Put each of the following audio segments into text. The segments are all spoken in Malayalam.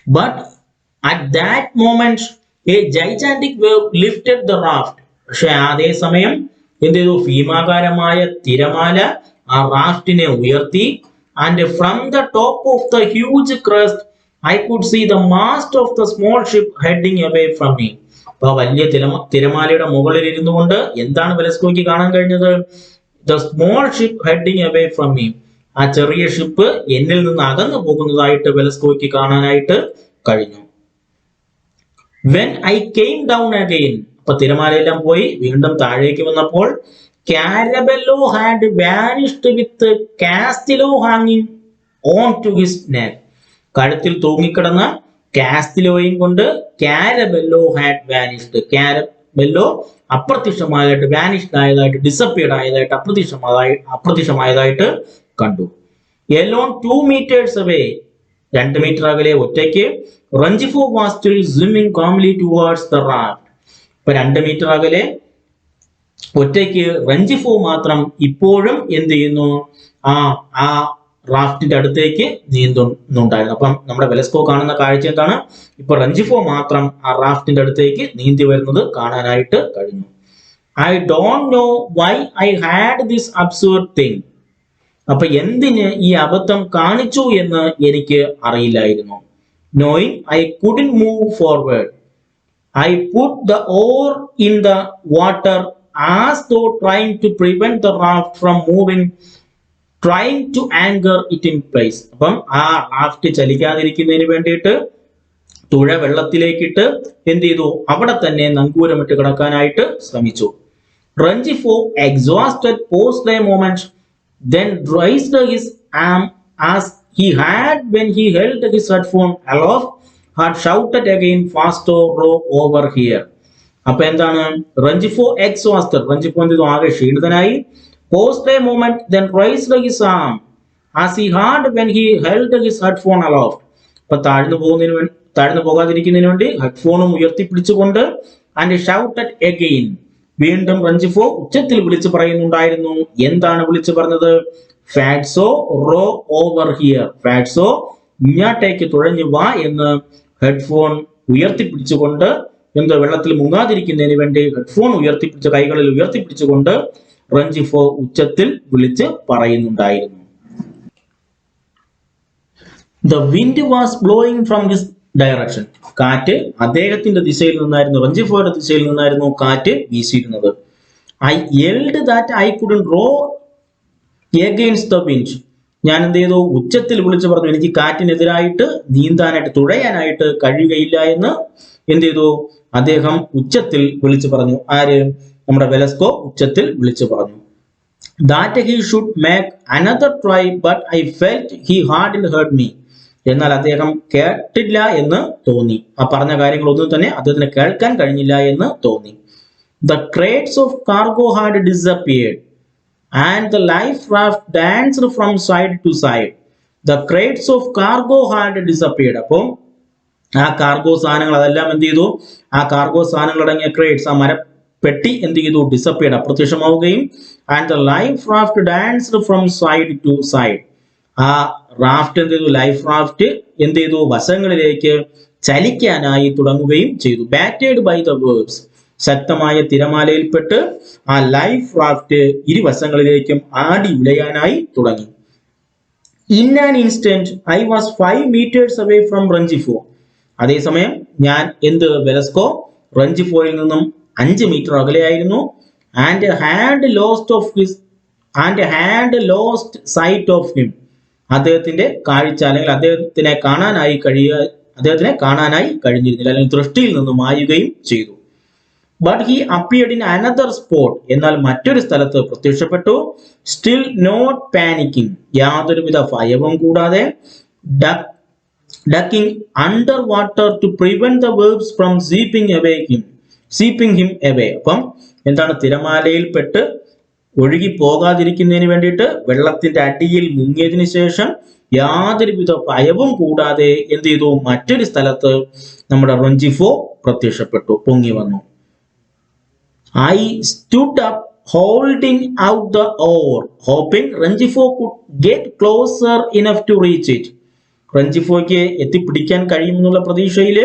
But at that moment, a gigantic wave lifted the raft. പക്ഷെ അതേ സമയം എന്ത് ചെയ്തു? ഭീമാകാരമായ തിരമാല ആ റാഫ്റ്റിനെ ഉയർത്തി. And from the top of the huge crest, I could see the mast of the small ship heading away from me. അപ്പൊ വലിയ തിരമാലയുടെ മുകളിൽ ഇരുന്നു കൊണ്ട് എന്താണ് വെലസ്കോയ്ക്ക് കാണാൻ കഴിഞ്ഞത്? The small ship heading away from me. ആ ചെറിയ ഷിപ്പ് എന്നിൽ നിന്ന് അകന്നു പോകുന്നതായിട്ട് വെലസ്കോയ്ക്ക് കാണാനായിട്ട് കഴിഞ്ഞു. When I came down again, അപ്പൊ തിരമാലയെല്ലാം പോയി വീണ്ടും താഴേക്ക് വന്നപ്പോൾ Carabello had vanished with Castillo hanging on to his neck. കഴുത്തിൽ തൂങ്ങിക്കിടന്ന കാസ്റ്റിലോയും കൊണ്ട് കാരബെല്ലോ ഹാഡ് വാനിഷ്ഡ്. കാരബെല്ലോ അപ്രത്യക്ഷമായതായിട്ട്, വാനിഷ്ഡ് ആയതായിട്ട്, ഡിസപ്പിയർഡ് ആയതായിട്ട്, അപ്രത്യക്ഷമായതായിട്ട് കണ്ടു. Alone 2 meters away, 2 മീറ്റർ അകലെ ഒറ്റയ്ക്ക്, റഞ്ചിഫോ was still swimming calmly towards the raft. ഇപ്പൊ 2 മീറ്റർ അകലെ ഒറ്റയ്ക്ക് റഞ്ചിഫോ മാത്രം ഇപ്പോഴും എന്ത് ചെയ്യുന്നു? ആ റാഫ്റ്റിന്റെ അടുത്തേക്ക് നീന്തുന്നുണ്ടായിരുന്നു. അപ്പം നമ്മുടെ വെലസ്കോ കാണുന്ന കാഴ്ച എന്താണ്? ഇപ്പൊ റഞ്ചിഫോ മാത്രം ആ റാഫ്റ്റിന്റെ അടുത്തേക്ക് നീന്തി വരുന്നത് കാണാനായിട്ട് കഴിഞ്ഞു. I don't know why I had this absurd thing. അപ്പൊ എന്തിന് ഈ അബദ്ധം കാണിച്ചു എന്ന് എനിക്ക് അറിയില്ലായിരുന്നു. Knowing I couldn't move forward, I put the oar in the water as though trying to prevent the raft from moving, trying to anchor it in place. അപ്പം ആ റാഫ്റ്റ് ചലിക്കാതിരിക്കുന്നതിന് വേണ്ടിയിട്ട് തുഴ വെള്ളത്തിലേക്കിട്ട് എന്ത് ചെയ്തു? അവിടെ തന്നെ നങ്കൂരമിട്ട് കിടക്കാനായിട്ട് ശ്രമിച്ചു. Rengifo, exhausted, paused a moment, then raised his arm as he had when he held his headphone aloft, had shouted again, faster, row over here. അപ്പൊ എന്താണ്? റഞ്ചിഫോ എക്സോസ്റ്റഡ്, റഞ്ചിഫോ എന്ത് ചെയ്തു? ആകെ ക്ഷീണിതനായി. Paused a moment, then raised his arm as he had when he held his headphone aloft. അപ്പൊ താഴ്ന്നു പോകാതിരിക്കുന്നതിന് വേണ്ടി ഹെഡ്ഫോണും ഉയർത്തിപ്പിടിച്ചുകൊണ്ട് and shouted again. വീണ്ടും റഞ്ചിഫോ ഉച്ചത്തിൽ വിളിച്ചു പറയുന്നുണ്ടായിരുന്നു. എന്താണ് വിളിച്ചു പറഞ്ഞത്? ഫാറ്റ്സോ റോ ഓവർ ഹിയർ. ഫാറ്റ്സോ ഇങ്ങോട്ടേക്ക് തുഴഞ്ഞു വാ എന്ന് ഹെഡ്ഫോൺ ഉയർത്തിപ്പിടിച്ചുകൊണ്ട്, എന്തോ വെള്ളത്തിൽ മുങ്ങാതിരിക്കുന്നതിന് വേണ്ടി ഹെഡ്ഫോൺ ഉയർത്തിപ്പിടിച്ച കൈകളിൽ ഉയർത്തിപ്പിടിച്ചുകൊണ്ട് റഞ്ചിഫോ ഉച്ചത്തിൽ വിളിച്ച് പറയുന്നുണ്ടായിരുന്നു. The wind was blowing from his direction. കാറ്റ് അദ്ദേഹത്തിന്റെ ദിശയിൽ നിന്നായിരുന്നു, റഞ്ചിഫോയുടെ ദിശയിൽ നിന്നായിരുന്നു കാറ്റ് വീശിയിരുന്നത്. I yelled that I couldn't row against the wind. ഞാൻ എന്ത് ചെയ്തു? ഉച്ചത്തിൽ വിളിച്ചു പറഞ്ഞു എനിക്ക് കാറ്റിനെതിരായിട്ട് നീന്താനായിട്ട്, തുഴയാനായിട്ട് കഴിയുകയില്ല എന്ന് എന്ത് ചെയ്തു? അദ്ദേഹം ഉച്ചത്തിൽ വിളിച്ചു പറഞ്ഞു. ആര്? നമ്മുടെ വെലസ്കോ ഉച്ചത്തിൽ വിളിച്ചു പറഞ്ഞു. That he should make another try, but I felt he hadn't heard me. എന്നാൽ അദ്ദേഹം കേട്ടില്ല എന്ന് തോന്നി. ആ പറഞ്ഞ കാര്യങ്ങളൊന്നും തന്നെ അദ്ദേഹത്തിന് കേൾക്കാൻ കഴിഞ്ഞില്ല എന്ന് തോന്നി. The crates of cargo had disappeared and the life raft danced from side to side. The crates of cargo had disappeared. അപ്പോൾ ആ കാർഗോ സാധനങ്ങൾ അതെല്ലാം എന്ത് ചെയ്തു? ആ കാർഗോ സാധനങ്ങൾ അടങ്ങിയ ക്രേറ്റ്സ്, ആ മരപ്പെട്ടി എന്ത് ചെയ്തു? ഡിസപ്പിയർഡ്, അപ്രത്യക്ഷമാവുകയും and the life raft danced from side to side. ആ റാഫ്റ്റ് എന്ത് ചെയ്തു? ലൈഫ് റാഫ്റ്റ് എന്ത് ചെയ്തു? വശങ്ങളിലേക്ക് ചലിക്കാനായി തുടങ്ങുകയും ചെയ്തു. ബാറ്റേഡ് ബൈ ദ വേവ്സ്, ശക്തമായ തിരമാലയിൽപ്പെട്ട് ആ ലൈഫ് റാഫ്റ്റ് ഇരുവശങ്ങളിലേക്കും ആടി ഉലയാനായി തുടങ്ങി. In an instant I was 5 meters away from Rengifo. അതേസമയം ഞാൻ വെലസ്കോ റഞ്ചിഫോയിൽ നിന്നും 5 metre അകലെയായിരുന്നു. and had lost sight of him. അദ്ദേഹത്തിന്റെ കാഴ്ച അല്ലെങ്കിൽ അദ്ദേഹത്തിനെ കാണാനായി കഴിഞ്ഞിരുന്നില്ല, അല്ലെങ്കിൽ ദൃഷ്ടിയിൽ നിന്നും മായുകയും ചെയ്തു. But he appeared in another spot. എന്നാൽ മറ്റൊരു സ്ഥലത്ത് പ്രത്യക്ഷപ്പെട്ടു. Still not panicking. യാതൊരുവിധ ഭയവും കൂടാതെ. Ducking under water to prevent the waves from sweeping him away. അപ്പം എന്താണ്? തിരമാലയിൽപ്പെട്ട് ഒഴുകി പോകാതിരിക്കുന്നതിന് വേണ്ടിയിട്ട് വെള്ളത്തിന്റെ അടിയിൽ മുങ്ങിയതിനു ശേഷം യാതൊരുവിധ ഭയവും കൂടാതെ എന്ത് ചെയ്തു? മറ്റൊരു സ്ഥലത്ത് നമ്മുടെ റഞ്ചിഫോ പ്രത്യക്ഷപ്പെട്ടു, പൊങ്ങി വന്നു. I stood up holding out the oar, hoping Rengifo could get closer enough to reach it. റഞ്ചിഫോയ്ക്ക് എത്തിപ്പിടിക്കാൻ കഴിയുമെന്നുള്ള പ്രതീക്ഷയിൽ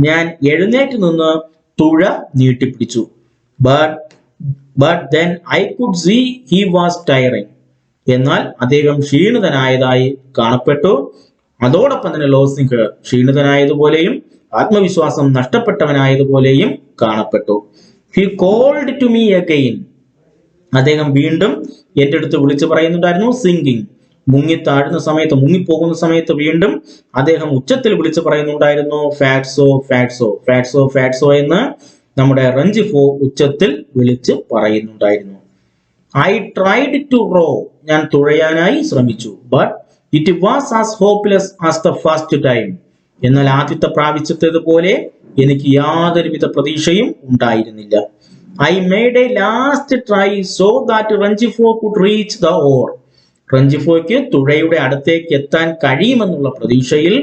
ഞാൻ എഴുന്നേറ്റ് നിന്ന് തുഴ നീട്ടിപ്പിടിച്ചു. But then I could see he was tiring. എന്നാൽ അദ്ദേഹം ക്ഷീണിതനായതായി കാണപ്പെട്ടു. അതോടൊപ്പം തന്നെ ലോസിംഗ് ക്ഷീണിതനായതുപോലെയും ആത്മവിശ്വാസം നഷ്ടപ്പെട്ടവനായതുപോലെയും കാണപ്പെട്ടു. He called to me again. അദ്ദേഹം വീണ്ടും എൻ്റെ അടുത്ത് വിളിച്ചു പറയുന്നുണ്ടായിരുന്നു. സിംഗിങ്, മുങ്ങിത്താഴുന്ന സമയത്ത്, മുങ്ങിപ്പോകുന്ന സമയത്ത് വീണ്ടും അദ്ദേഹം ഉച്ചത്തിൽ വിളിച്ചു പറയുന്നുണ്ടായിരുന്നു. ഫാറ്റ്സോ ഫാറ്റ്സോ ഫാറ്റ്സോ ഫാറ്റ്സോ എന്ന് നമ്മുടെ റഞ്ചിഫോ ഉച്ചത്തിൽ വിളിച്ച് പറയുന്നുണ്ടായിരുന്നു. I tried to row. ഞാൻ തുഴയാനായി ശ്രമിച്ചു. But it was as hopeless as the first time. എന്നാൽ ആദ്യത്തെ പ്രാവശ്യത്തേതുപോലെ എനിക്ക് യാതൊരുവിധ പ്രതീക്ഷയും ഉണ്ടായിരുന്നില്ല. I made a last try so that Ranjifo could reach the oar. റഞ്ചിഫോയ്ക്ക് തുഴയുടെ അടുത്തേക്ക് എത്താൻ കഴിയുമെന്നുള്ള പ്രതീക്ഷയിൽ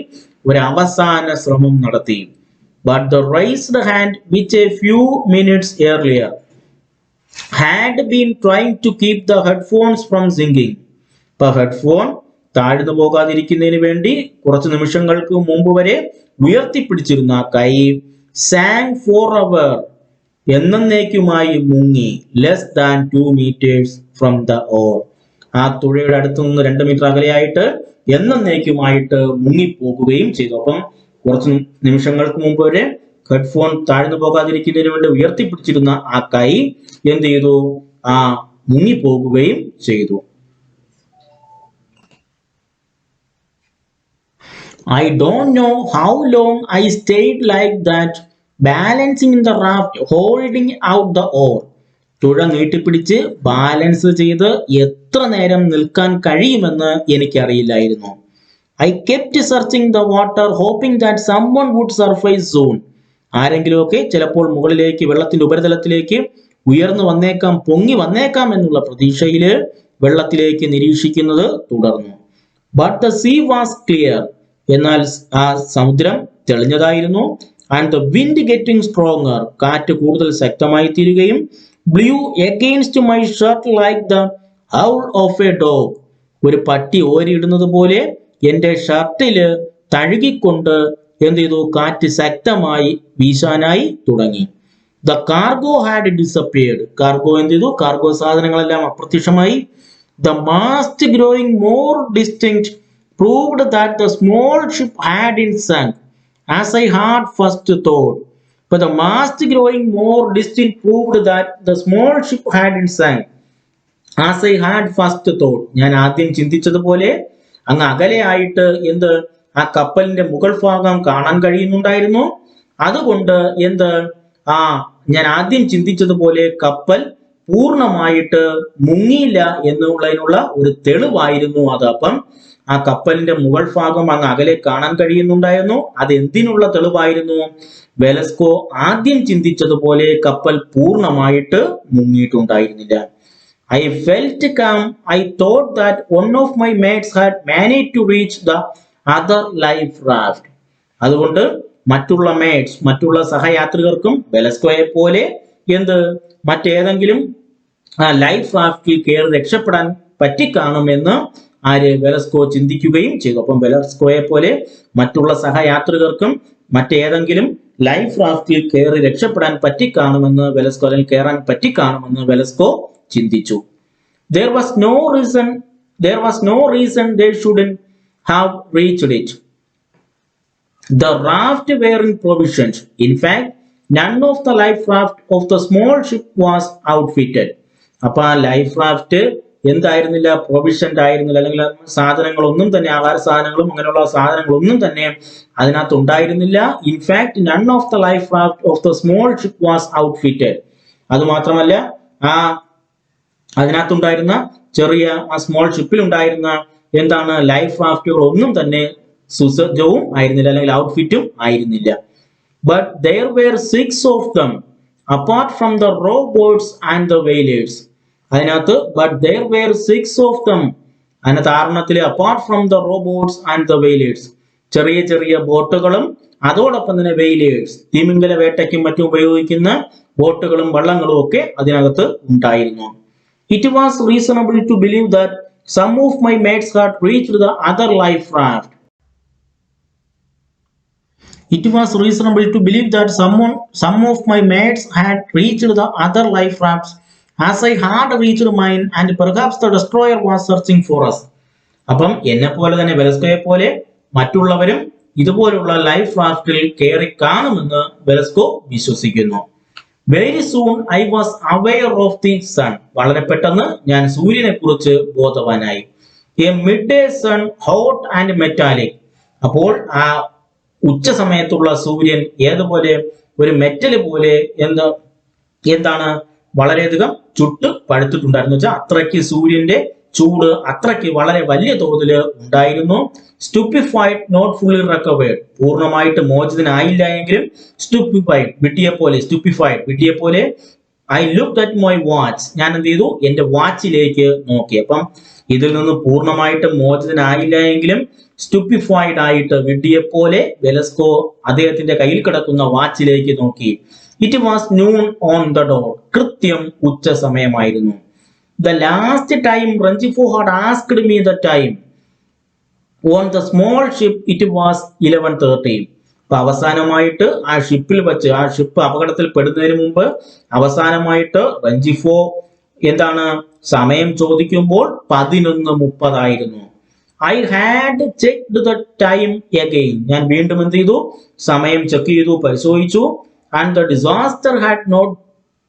ഒരു അവസാന ശ്രമം നടത്തി. But the raised hand which a few minutes earlier had been trying to keep the headphones from singing. ഇപ്പൊ ഹെഡ്ഫോൺ താഴ്ന്നു പോകാതിരിക്കുന്നതിന് വേണ്ടി കുറച്ച് നിമിഷങ്ങൾക്ക് മുമ്പ് വരെ ഉയർത്തിപ്പിടിച്ചിരുന്ന കൈ sang forever, എന്നേക്കുമായി മുങ്ങി, less than 2 meters from the or. ആ തുഴയുടെ അടുത്ത് നിന്ന് 2 മീറ്റർ അകലെയായിട്ട് എന്നേക്കുമായിട്ട് മുങ്ങിപ്പോകുകയും ചെയ്തു. അപ്പം കുറച്ച് നിമിഷങ്ങൾക്ക് മുമ്പ് വരെ ഹെഡ്ഫോൺ താഴ്ന്നു പോകാതിരിക്കുന്നതിന് വേണ്ടി ഉയർത്തിപ്പിടിച്ചിരുന്ന ആ കൈ എന്ത് ചെയ്തു? ആ മുങ്ങിപ്പോകുകയും ചെയ്തു. I don't know how long I stayed like that, balancing in the raft, holding out the oar. തുഴ നീട്ടിപ്പിടിച്ച് ബാലൻസ് ചെയ്ത് എത്ര നേരം നിൽക്കാൻ കഴിയുമെന്ന് എനിക്കറിയില്ലായിരുന്നു. I kept searching the water, hoping that someone would surface soon. ആരെങ്കിലുമൊക്കെ ചിലപ്പോൾ മുകളിലേക്ക്, വെള്ളത്തിന്റെ ഉപരിതലത്തിലേക്ക് ഉയർന്നു വന്നേക്കാം, പൊങ്ങി വന്നേക്കാം എന്നുള്ള പ്രതീക്ഷയിൽ വെള്ളത്തിലേക്ക് നിരീക്ഷിക്കുന്നത് തുടർന്നു. But the sea was clear. എന്നാൽ ആ സമുദ്രം തെളിഞ്ഞതായിരുന്നു. And the wind getting stronger. കാറ്റ് കൂടുതൽ ശക്തമായി തീരുകയും blew against my shirt like the howl of a dog. ഒരു പട്ടി ഓരിയിടുന്നത് പോലെ എൻ്റെ ഷർട്ടില് തഴുകിക്കൊണ്ട് എന്ത് ചെയ്തു? കാറ്റ് ശക്തമായി വീശാനായി തുടങ്ങി. The cargo had disappeared. Cargo എന്ത് ചെയ്തു? കാർഗോ സാധനങ്ങളെല്ലാം അപ്രത്യക്ഷമായി. The mast growing more distinct proved that the small ship hadn't sunk, as I had first thought. But the mast growing more distinct proved that the small ship hadn't sunk, as I had first thought. ഞാൻ ആദ്യം ചിന്തിച്ചതുപോലെ അങ്ങ് അകലെയായിട്ട് എന്ത്? ആ കപ്പലിന്റെ മുകൾ ഭാഗം കാണാൻ കഴിയുന്നുണ്ടായിരുന്നു. അതുകൊണ്ട് എന്ത്? ഞാൻ ആദ്യം ചിന്തിച്ചതുപോലെ കപ്പൽ പൂർണ്ണമായിട്ട് മുങ്ങിയില്ല എന്നുള്ളതിനുള്ള ഒരു തെളിവായിരുന്നു അത്. അപ്പം ആ കപ്പലിന്റെ മുകൾ ഭാഗം അങ്ങ് അകലെ കാണാൻ കഴിയുന്നുണ്ടായിരുന്നു. അത് എന്തിനുള്ള തെളിവായിരുന്നു? വെലസ്കോ ആദ്യം ചിന്തിച്ചതുപോലെ കപ്പൽ പൂർണ്ണമായിട്ട് മുങ്ങിയിട്ടുണ്ടായിരുന്നില്ല. I felt calm. I thought that one of my mates had managed to reach the other life raft. അതുകൊണ്ട് മറ്റുള്ള മേറ്റ്സ്, മറ്റുള്ള സഹയാത്രികർക്കും വെലസ്കോയെ പോലെ എന്ത് മറ്റേതെങ്കിലും ലൈഫ് റാഫ്റ്റിൽ കയറി രക്ഷപ്പെടാൻ പറ്റിക്കാണുമെന്ന് വെലസ്കോ ചിന്തിക്കുകയും ചെയ്തു. അപ്പം വെലസ്കോയെ പോലെ മറ്റുള്ള സഹയാത്രികർക്കും മറ്റേതെങ്കിലും ലൈഫ് റാഫ്റ്റിൽ കയറി രക്ഷപ്പെടാൻ പറ്റിക്കാണുമെന്ന് വെലസ്കോ, അല്ലെങ്കിൽ കയറാൻ പറ്റിക്കാണുമെന്ന് വെലസ്കോ ചിന്തിച്ചു. There was no reason they shouldn't have reached it. The raft weren't provisioned. In fact, none of the life raft of the small ship was outfitted. അപ്പൊ ആ ലൈഫ് റാഫ്റ്റ് എന്തായിരുന്നില്ല? പ്രൊവിഷൻഡ് ആയിരുന്നില്ല, അല്ലെങ്കിൽ സാധനങ്ങളൊന്നും തന്നെ, ആഹാര സാധനങ്ങളും അങ്ങനെയുള്ള സാധനങ്ങളൊന്നും തന്നെ അതിനകത്ത് ഉണ്ടായിരുന്നില്ല. In fact none of the life raft of the small ship was outfitted. അത് മാത്രമല്ല, അതിനകത്തുണ്ടായിരുന്ന ചെറിയ ആ സ്മോൾ ഷിപ്പിൽ ഉണ്ടായിരുന്ന എന്താണ് ലൈഫ് റാഫ്റ്റുകൾ ഒന്നും തന്നെ സുസജ്ജവും ആയിരുന്നില്ല, അല്ലെങ്കിൽ ഔട്ട്ഫിറ്റും ആയിരുന്നില്ല. But there were 6 of them apart from the rowboats and the whalers. അതിനകത്ത് but there were 6 of them, അതിനകത്ത് ആറെണ്ണത്തില് apart from the rowboats and the whalers, ചെറിയ ചെറിയ ബോട്ടുകളും അതോടൊപ്പം തന്നെ വെയിലേഴ്സ്, തിമിംഗല വേട്ടയ്ക്കും മറ്റും ഉപയോഗിക്കുന്ന ബോട്ടുകളും വള്ളങ്ങളും ഒക്കെ അതിനകത്ത് ഉണ്ടായിരുന്നു. It was reasonable to believe that some of my mates had reached the other life raft. It was reasonable to believe that some of my mates had reached the other life rafts as I had reached mine, and perhaps the destroyer was searching for us. അപ്പം എന്നെ പോലെ തന്നെ വെലസ്കോയെ പോലെ മറ്റുള്ളവരും ഇതുപോലുള്ള ലൈഫ് റാഫ്റ്റിൽ കയറി കാണുമെന്ന് വെലസ്കോ വിശ്വസിക്കുന്നു. Very soon I was aware of the sun. വളരെ പെട്ടെന്ന് ഞാൻ സൂര്യനെ കുറിച്ച് ബോധവാനായി. A midday sun hot and metallic. അപ്പോൾ ആ ഉച്ച സമയത്തുള്ള സൂര്യൻ ഏതുപോലെ, ഒരു മെറ്റല് പോലെ എന്താണ് വളരെയധികം ചുട്ട് പഴുത്തിട്ടുണ്ടായിരുന്നു വെച്ചാൽ അത്രയ്ക്ക് സൂര്യന്റെ ചൂട് അത്രയ്ക്ക് വളരെ വലിയ തോതിൽ ഉണ്ടായിരുന്നു. സ്റ്റുപ്പിഫൈഡ് നോട്ട് ഫുള്ളി റിക്കവേർഡ്. പൂർണ്ണമായിട്ട് മോചിതനായില്ല എങ്കിലും സ്റ്റുപ്പിഫൈഡ് വിട്ടിയെ പോലെ I looked at my watch. ഞാൻ എന്ത് ചെയ്തു, എന്റെ വാച്ചിലേക്ക് നോക്കി. അപ്പം ഇതിൽ നിന്ന് പൂർണ്ണമായിട്ട് മോചിതനായില്ല എങ്കിലും സ്റ്റുപ്പിഫൈഡ് ആയിട്ട് വിട്ടിയെ പോലെ വെലസ്കോ അദ്ദേഹത്തിന്റെ കയ്യിൽ കിടക്കുന്ന വാച്ചിലേക്ക് നോക്കി. It was noon on the dot. കൃത്യം ഉച്ച സമയമായിരുന്നു. The last time Rangifo had asked me the time on the small ship, it was 11:30. അപ്പൊ അവസാനമായിട്ട് ആ ഷിപ്പിൽ വെച്ച്, ആ ഷിപ്പ് അപകടത്തിൽ പെടുന്നതിന് മുമ്പ് അവസാനമായിട്ട് റഞ്ചിഫോ എന്താണ് സമയം ചോദിക്കുമ്പോൾ 11:30 ആയിരുന്നു. I had checked the time again. ഞാൻ വീണ്ടും എന്ത് ചെയ്തു, സമയം ചെക്ക് ചെയ്തു, പരിശോധിച്ചു. And the disaster had not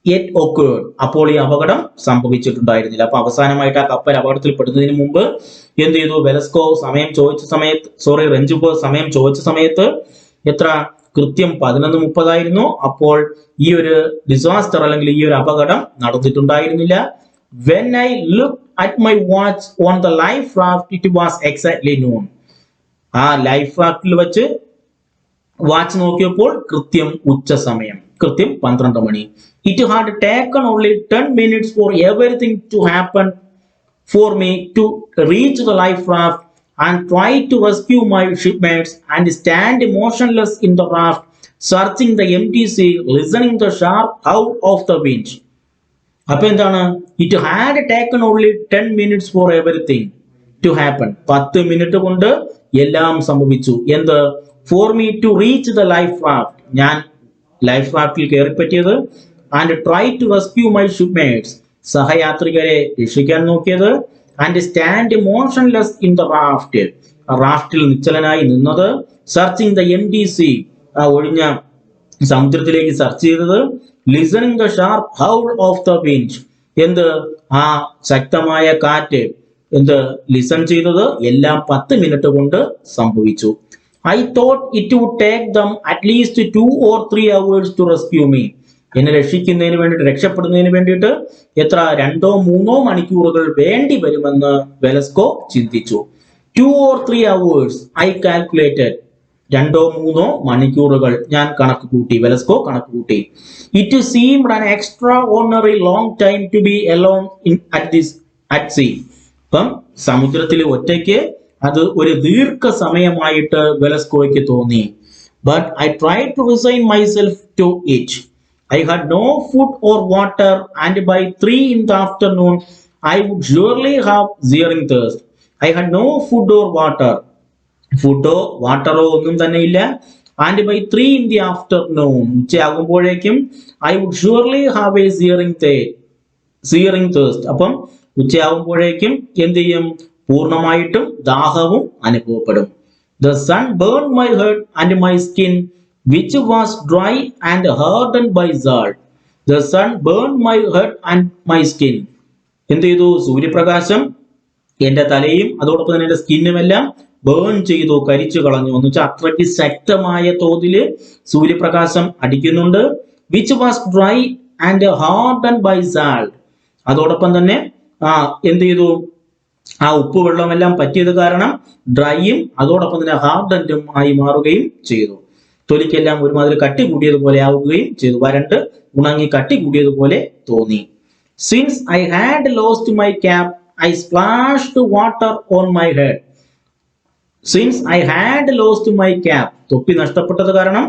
yet occurred. അപ്പോൾ ഈ അപകടം സംഭവിച്ചിട്ടുണ്ടായിരുന്നില്ല. അപ്പൊ അവസാനമായിട്ട് ആ കപ്പൽ അപകടത്തിൽ പെടുന്നതിന് മുമ്പ് എന്ത് ചെയ്തു, വെലസ്കോ റെഞ്ചിഫോ സമയം ചോദിച്ച സമയത്ത് എത്ര, കൃത്യം 11:30 ആയിരുന്നു. അപ്പോൾ ഈ ഒരു ഡിസാസ്റ്റർ അല്ലെങ്കിൽ ഈ ഒരു അപകടം നടന്നിട്ടുണ്ടായിരുന്നില്ല. When I looked at my watch on the life raft, it was exactly noon. ആ ലൈഫ് റാഫ്റ്റിൽ വെച്ച് വാച്ച് നോക്കിയപ്പോൾ കൃത്യം ഉച്ച സമയം, കൃത്യം 12 മണി. It had taken only 10 minutes for everything to happen for me to reach the life raft and try to rescue my shipmates and stand motionless in the raft, searching the empty sea, listening the sharp howl of the wind. അപ്പൊ എന്താണ്, it had taken only 10 minutes for everything to happen. 10 minute കൊണ്ട് എല്ലാം സംഭവിച്ചു. എന്ത്, for me to reach the life raft. ഞാൻ ലൈഫ് റാഫ്റ്റിൽ കയറിപ്പറ്റിയത്. And try to rescue my shipmates. സഹയാത്രികരെ രക്ഷിക്കാൻ നോക്കിയത്. And stand motionless in the raft. റാഫ്റ്റിൽ നിശ്ചലനായി നിന്നത്. Searching the empty sea. ആ ഒഴിഞ്ഞ സമുദ്രത്തിലേക്ക് സെർച്ച് ചെയ്തത്. Listening the sharp howl of the wind. എന്ത്, ആ ശക്തമായ കാറ്റ് ലിസൺ ചെയ്തത്. എല്ലാം 10 മിനിറ്റ് കൊണ്ട് സംഭവിച്ചു. I thought it would take them at least 2 or 3 hours to rescue me. എന്നെ രക്ഷിക്കുന്നതിന് വേണ്ടിയിട്ട്, രക്ഷപ്പെടുന്നതിന് വേണ്ടിയിട്ട് എത്ര, 2-3 മണിക്കൂറുകൾ വേണ്ടി വരുമെന്ന് വെലസ്കോ ചിന്തിച്ചു. 2 or 3 hours ഐ കാൽക്കുലേറ്റഡ്. 2-3 മണിക്കൂറുകൾ ഞാൻ കണക്ക് കൂട്ടി, വെലസ്കോ കണക്ക് കൂട്ടി. It seemed an extraordinary long time to be alone at sea. അപ്പം സമുദ്രത്തിൽ ഒറ്റയ്ക്ക് അത് ഒരു ദീർഘ സമയമായിട്ട് വെലസ്കോയ്ക്ക് തോന്നി. But I try to resign myself to it. I had no food or water, and by 3 in the afternoon, I would surely have searing thirst. I had no food or water. ഫുഡോ വാട്ടറോ ഒന്നും തന്നെ ഇല്ല. And by 3 in the afternoon, ഉച്ചയാകുമ്പോഴേക്കും I would surely have a searing thirst. അപ്പം ഉച്ചയാകുമ്പോഴേക്കും എന്ത് ചെയ്യും, പൂർണ്ണമായിട്ടും ദാഹവും അനുഭവപ്പെടും. The sun burned my head and my skin, which was dry and hardened by salt. The sun burned my head and my skin. എന്ത് ചെയ്തു, സൂര്യപ്രകാശം എന്റെ തലയും അതോടൊപ്പം തന്നെ എന്റെ സ്കിന്നുമെല്ലാം ബേൺ ചെയ്തു, കരിച്ചു കളഞ്ഞു. എന്ന് വെച്ചാൽ അത്രയ്ക്ക് ശക്തമായ തോതില് സൂര്യപ്രകാശം അടിക്കുന്നുണ്ട്. Which was dry and hardened by salt. അതോടൊപ്പം തന്നെ എന്ത് ചെയ്തു, ആ ഉപ്പ് വെള്ളമെല്ലാം പറ്റിയത് കാരണം ഡ്രൈയും അതോടൊപ്പം തന്നെ ഹാർഡൻഡും ആയി മാറുകയും ചെയ്തു. തൊലിക്കെല്ലാം ഒരുമാതിരി കട്ടി കൂടിയതുപോലെ ആവുകയും ചെയ്തു. വരണ്ട് ഉണങ്ങി കട്ടി കൂടിയതുപോലെ തോന്നി. Since I had lost my cap, I splashed water on my head. Since I had lost my cap, തൊപ്പി നഷ്ടപ്പെട്ടത് കാരണം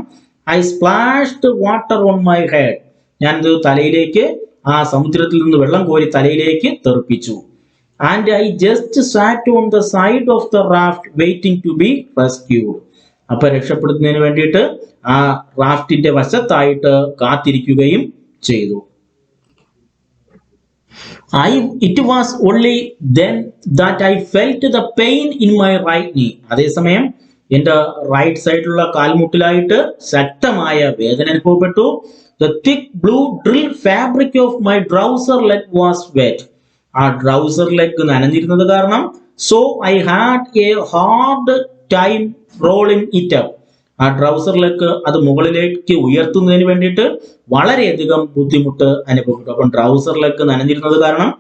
I splashed water on my head. ഞാൻ തലയിലേക്ക്, ആ സമുദ്രത്തിൽ നിന്ന് വെള്ളം കോരി തലയിലേക്ക് തെറിപ്പിച്ചു. And I just sat on the side of the raft waiting to be rescued. അപ്പൊ രക്ഷപ്പെടുത്തുന്നതിന് വേണ്ടിയിട്ട് ആ റാഫ്റ്റിന്റെ വശത്തായിട്ട് കാത്തിരിക്കുകയും ചെയ്തു. It was only then that I felt the pain in my right knee. അതേസമയം എന്റെ റൈറ്റ് സൈഡിലുള്ള കാൽമുട്ടിലായിട്ട് ശക്തമായ വേദന അനുഭവപ്പെട്ടു. The thick blue drill fabric of my trouser leg was wet. ആ trouser leg നനഞ്ഞിരുന്നത് കാരണം so I had a hard time rolling it up. ആ ട്രൗസർ ലെഗ് അത് മുകളിലേക്ക് ഉയർത്തുന്നതിന് വേണ്ടിയിട്ട് വളരെയധികം ബുദ്ധിമുട്ട് അനുഭവപ്പെട്ടു. അപ്പം ട്രൗസർ ലെഗ് നനഞ്ഞിരുന്നത് കാരണം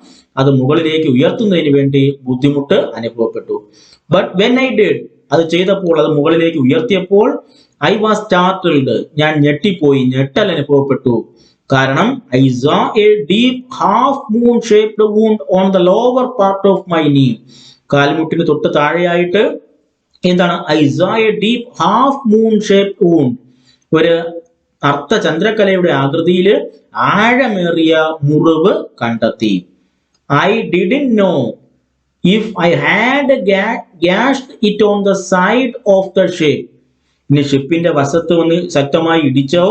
അത് മുകളിലേക്ക് ഉയർത്തുന്നതിന് വേണ്ടി ബുദ്ധിമുട്ട് അനുഭവപ്പെട്ടു. ബട്ട് വെൻ ഐ ഡിഡ്, അത് ചെയ്തപ്പോൾ, അത് മുകളിലേക്ക് ഉയർത്തിയപ്പോൾ ഐ വാസ് സ്റ്റാർട്ടിൽഡ്, ഞാൻ ഞെട്ടിപ്പോയി, ഞെട്ടൽ അനുഭവപ്പെട്ടു. കാരണം I saw a deep half moon shaped wound on the lower part of my knee. കാൽമുട്ടിന് തൊട്ട് താഴെയായിട്ട് എന്താണ്? I saw a deep half moon shaped wound, ഒരു അർദ്ധ ചന്ദ്രക്കലയുടെ ആകൃതിയിൽ ആഴമേറിയ മുറിവ് കണ്ടെത്തി. I didn't know if I had gashed it on the side of the ship. ഇനി ഷിപ്പിന്റെ വശത്ത് വന്ന് ശക്തമായി ഇടിച്ചോ,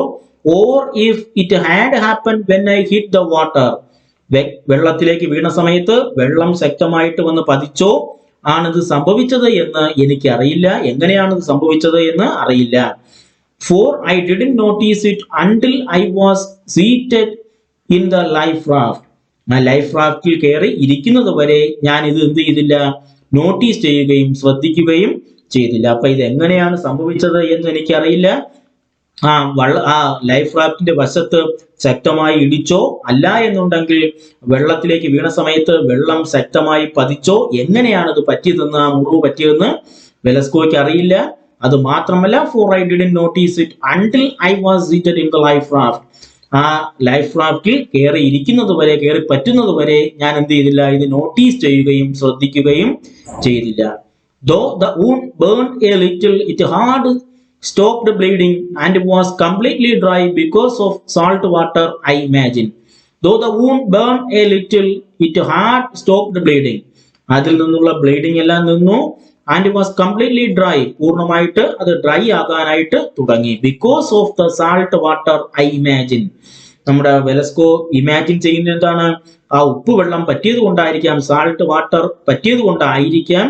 or if it had happened when I hit the water. വെള്ളത്തിലേക്ക് വീണ സമയത്ത് വെള്ളം ശക്തമായിട്ട് വന്ന് പതിച്ചോ ആണിത് സംഭവിച്ചത് എന്ന് എനിക്ക് അറിയില്ല. എങ്ങനെയാണിത് സംഭവിച്ചത് എന്ന് അറിയില്ല. For I didn't notice it until I was seated in the life raft. ആ ലൈഫ് റാഫ്റ്റിൽ കയറി ഇരിക്കുന്നത് വരെ ഞാൻ ഇത് എന്ത് ചെയ്തില്ല? നോട്ടീസ് ചെയ്യുകയും ശ്രദ്ധിക്കുകയും ചെയ്തില്ല. അപ്പൊ ഇത് എങ്ങനെയാണ് സംഭവിച്ചത് എന്ന് എനിക്കറിയില്ല. ആ ലൈഫ് റാഫ്റ്റിന്റെ വശത്ത് ശക്തമായി ഇടിച്ചോ, അല്ല എന്നുണ്ടെങ്കിൽ വെള്ളത്തിലേക്ക് വീണ സമയത്ത് വെള്ളം ശക്തമായി പതിച്ചോ, എങ്ങനെയാണ് ഇത് പറ്റിയതെന്ന്, ആ മുറിവ് പറ്റിയതെന്ന് വെലസ്കോയ്ക്ക് അറിയില്ല. അത് മാത്രമല്ല, for I didn't notice it until I was seated in the life raft. ആ ലൈഫ് റാഫ്റ്റിൽ കയറി ഇരിക്കുന്നത് വരെ, കയറി പറ്റുന്നത് വരെ ഞാൻ എന്ത് ചെയ്തില്ല? ഇത് നോട്ടീസ് ചെയ്യുകയും ശ്രദ്ധിക്കുകയും ചെയ്തില്ല. Though the wound burned a little, it had stopped bleeding and was completely dry because of salt water, I imagine. Though the wound burned a little, it had stopped bleeding. അതിൽ നിന്നുള്ള ബ്ലീഡിംഗ് എല്ലാം നിന്നു. ആൻഡ് വാസ് കംപ്ലീറ്റ്ലി ഡ്രൈ, പൂർണ്ണമായിട്ട് അത് ഡ്രൈ ആകാനായിട്ട് തുടങ്ങി. Because of the salt water, I imagine. നമ്മുടെ വെലസ്കോ ഇമാജിൻ ചെയ്യുന്നത് എന്താണ്? ആ ഉപ്പ് വെള്ളം പറ്റിയത് കൊണ്ടായിരിക്കാം, സാൾട്ട് വാട്ടർ പറ്റിയത് കൊണ്ടായിരിക്കാം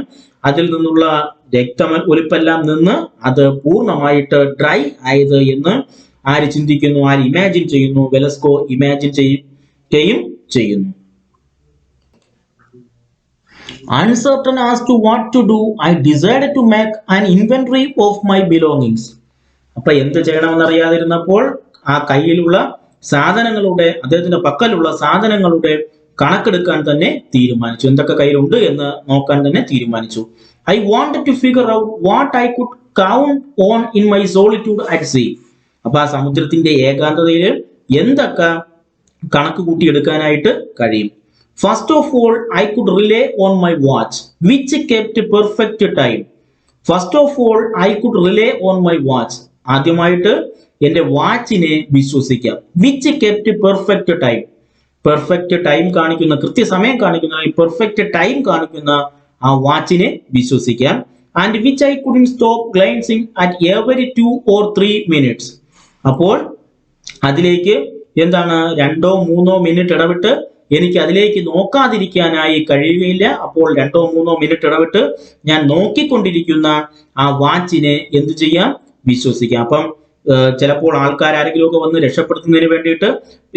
അതിൽ നിന്നുള്ള ഒലിപ്പെല്ലാം നിന്ന് അത് പൂർണ്ണമായിട്ട് ഡ്രൈ ആയത് എന്ന് ആര് ചിന്തിക്കുന്നു? ആര് ഇമാജിൻ ചെയ്യുന്നു? വെലസ്കോ ഇമാജിൻ ചെയ്യുകയും ചെയ്യുന്നു. Uncertain as to what to do, I decided to make an inventory of my belongings. അപ്പൊ എന്ത് ചെയ്യണമെന്ന് അറിയാതിരുന്നപ്പോൾ ആ കയ്യിലുള്ള സാധനങ്ങളുടെ, അദ്ദേഹത്തിന്റെ പക്കലുള്ള സാധനങ്ങളുടെ കണക്കെടുക്കാൻ തന്നെ തീരുമാനിച്ചു. എന്തൊക്കെ കയ്യിലുണ്ട് എന്ന് നോക്കാൻ തന്നെ തീരുമാനിച്ചു. I wanted to figure out what I could count on in my solitude at sea. അപ്പൊ ആ സമുദ്രത്തിന്റെ ഏകാന്തതയിൽ എന്തൊക്കെ കണക്ക് കൂട്ടിയെടുക്കാനായിട്ട് കഴിയും. First of all, I could rely on my watch, which kept perfect time. First of all, I could rely on my watch. ആദ്യമായിട്ട് എന്റെ വാച്ചിനെ വിശ്വസിക്കാം. Which kept perfect time. Perfect time കാണിക്കുന്ന, കൃത്യസമയം കാണിക്കുന്ന, പെർഫെക്റ്റ് ടൈം കാണിക്കുന്ന ആ വാച്ചിനെ വിശ്വസിക്കാം. And which I couldn't stop glancing at every 2 or 3 minutes. അപ്പോൾ അതിലേക്ക് എന്താണ് 2 or 3 മിനിറ്റ് ഇടവിട്ട് എനിക്ക് അതിലേക്ക് നോക്കാതിരിക്കാനായി കഴിയുകയില്ല. അപ്പോൾ 2 or 3 മിനിറ്റ് ഇടവിട്ട് ഞാൻ നോക്കിക്കൊണ്ടിരിക്കുന്ന ആ വാച്ചിനെ എന്ത് ചെയ്യാം? വിശ്വസിക്കാം. അപ്പം ചിലപ്പോൾ ആൾക്കാർ ആരെങ്കിലും ഒക്കെ വന്ന് രക്ഷപ്പെടുത്തുന്നതിന് വേണ്ടിയിട്ട്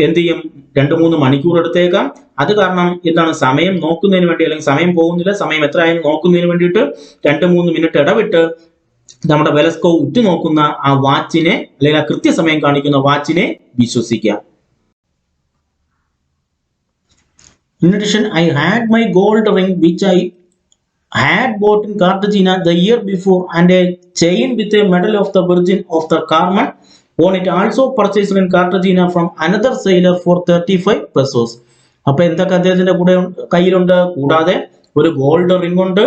എന്ത് ചെയ്യും? 2-3 മണിക്കൂർ എടുത്തേക്കാം. അത് കാരണം എന്താണ്? സമയം നോക്കുന്നതിന് വേണ്ടി, അല്ലെങ്കിൽ സമയം പോകുന്നില്ല, സമയം എത്രയായാലും നോക്കുന്നതിന് വേണ്ടിയിട്ട് 2-3 മിനിറ്റ് ഇടവിട്ട് നമ്മുടെ വെലസ്കോ ഉറ്റുനോക്കുന്ന ആ വാച്ചിനെ, അല്ലെങ്കിൽ ആ കൃത്യസമയം കാണിക്കുന്ന വാച്ചിനെ വിശ്വസിക്കാം. In addition, I had my gold ring which I had bought in Cartagena the year before, and a chain with a medal of the Virgin of the Carmen on it, also purchased in Cartagena from another sailor for 35 pesos. അപ്പൊ എന്തൊക്കെ അദ്ദേഹത്തിന്റെ കൂടെ കയ്യിലുണ്ട്? കൂടാതെ ഒരു ഗോൾഡ് റിംഗ് ഉണ്ട്.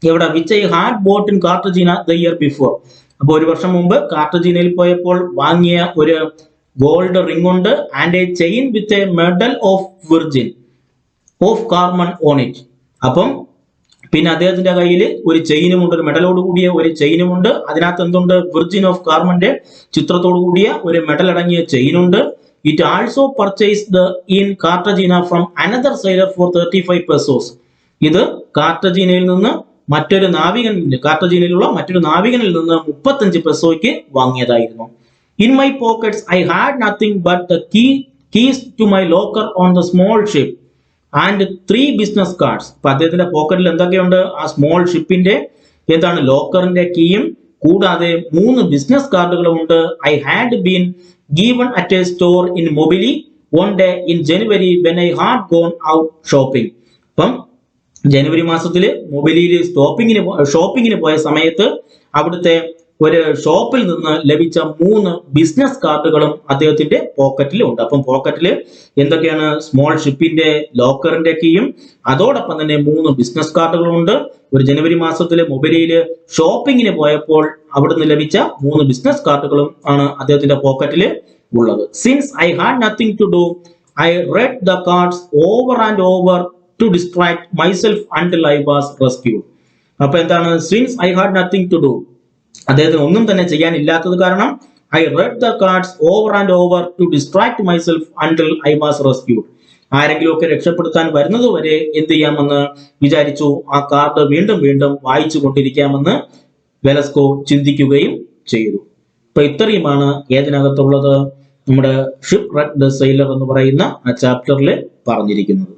എവിടെ? which I had bought in Cartagena the year before. അപ്പൊ 1 വർഷം മുമ്പ് കാർട്ടജീനയിൽ പോയപ്പോൾ വാങ്ങിയ ഒരു ഗോൾഡ് റിംഗ് ഉണ്ട്. And a chain with a medal of Virgin of Carmen on it. അപ്പം പിന്നെ അദ്ദേഹത്തിന്റെ കയ്യിൽ ഒരു ചെയിനുമുണ്ട്, ഒരു മെഡലോട് കൂടിയ ഒരു ചെയിനുമുണ്ട്. അതിനകത്ത് എന്തുണ്ട്? വിർജിൻ ഓഫ് കാർമന്റെ ചിത്രത്തോടു കൂടിയ ഒരു മെഡൽ അടങ്ങിയ ചെയിനുണ്ട്. It also purchased in Cartagena from another sailor for 35 pesos. ഇത് കാർട്ടജീനയിൽ നിന്ന് മറ്റൊരു നാവികനിൽ, കാർട്ടജീനയിലുള്ള മറ്റൊരു നാവികനിൽ നിന്ന് 35 പെസോയ്ക്ക് വാങ്ങിയതായിരുന്നു. In my pockets I had nothing but the keys to my locker on the small ship and 3 business cards. അപ്പൊ അദ്ദേഹത്തിന്റെ പോക്കറ്റിൽ എന്തൊക്കെയുണ്ട്? ആ സ്മോൾ ഷിപ്പിന്റെ എന്താണ് ലോക്കറിന്റെ കീയും കൂടാതെ 3 ബിസിനസ് കാർഡുകളും ഉണ്ട്. I had been given at a store in Mobile one day in January when I had gone out shopping. അപ്പം ജനുവരി മാസത്തില് മൊബിലിയിൽ ഷോപ്പിങ്ങിന് പോയ സമയത്ത് അവിടുത്തെ ഒരു ഷോപ്പിൽ നിന്ന് ലഭിച്ച 3 ബിസിനസ് കാർഡുകളും അദ്ദേഹത്തിന്റെ പോക്കറ്റിൽ ഉണ്ട്. അപ്പം പോക്കറ്റിൽ എന്തൊക്കെയാണ്? സ്മോൾ ഷിപ്പിന്റെ ലോക്കറിന്റെ കീയും അതോടൊപ്പം തന്നെ 3 ബിസിനസ് കാർഡുകളും ഉണ്ട്. ഒരു ജനുവരി മാസത്തില് മൊബൈലില് ഷോപ്പിങ്ങിന് പോയപ്പോൾ അവിടുന്ന് ലഭിച്ച 3 ബിസിനസ് കാർഡുകളും ആണ് അദ്ദേഹത്തിന്റെ പോക്കറ്റിൽ ഉള്ളത്. Since I had nothing to do I read the cards over and over to distract myself until I was rescued. അപ്പൊ എന്താണ്? Since I had nothing to do, അദ്ദേഹത്തിന് ഒന്നും തന്നെ ചെയ്യാനില്ലാത്തത് കാരണം I read the cards over and over to distract myself until I was rescued. ആരെങ്കിലും ഒക്കെ രക്ഷപ്പെടുത്താൻ വരുന്നത് വരെ എന്ത് ചെയ്യാമെന്ന് വിചാരിച്ചു, ആ കാർഡ് വീണ്ടും വീണ്ടും വായിച്ചു കൊണ്ടിരിക്കാമെന്ന് വെലസ്കോ ചിന്തിക്കുകയും ചെയ്തു. അപ്പൊ ഇത്രയുമാണ് ഏതിനകത്തുള്ളത്? നമ്മുടെ ഷിപ്പ് റെഡ് ദ സെയിലർ എന്ന് പറയുന്ന ആ ചാപ്റ്ററിൽ പറഞ്ഞിരിക്കുന്നത്.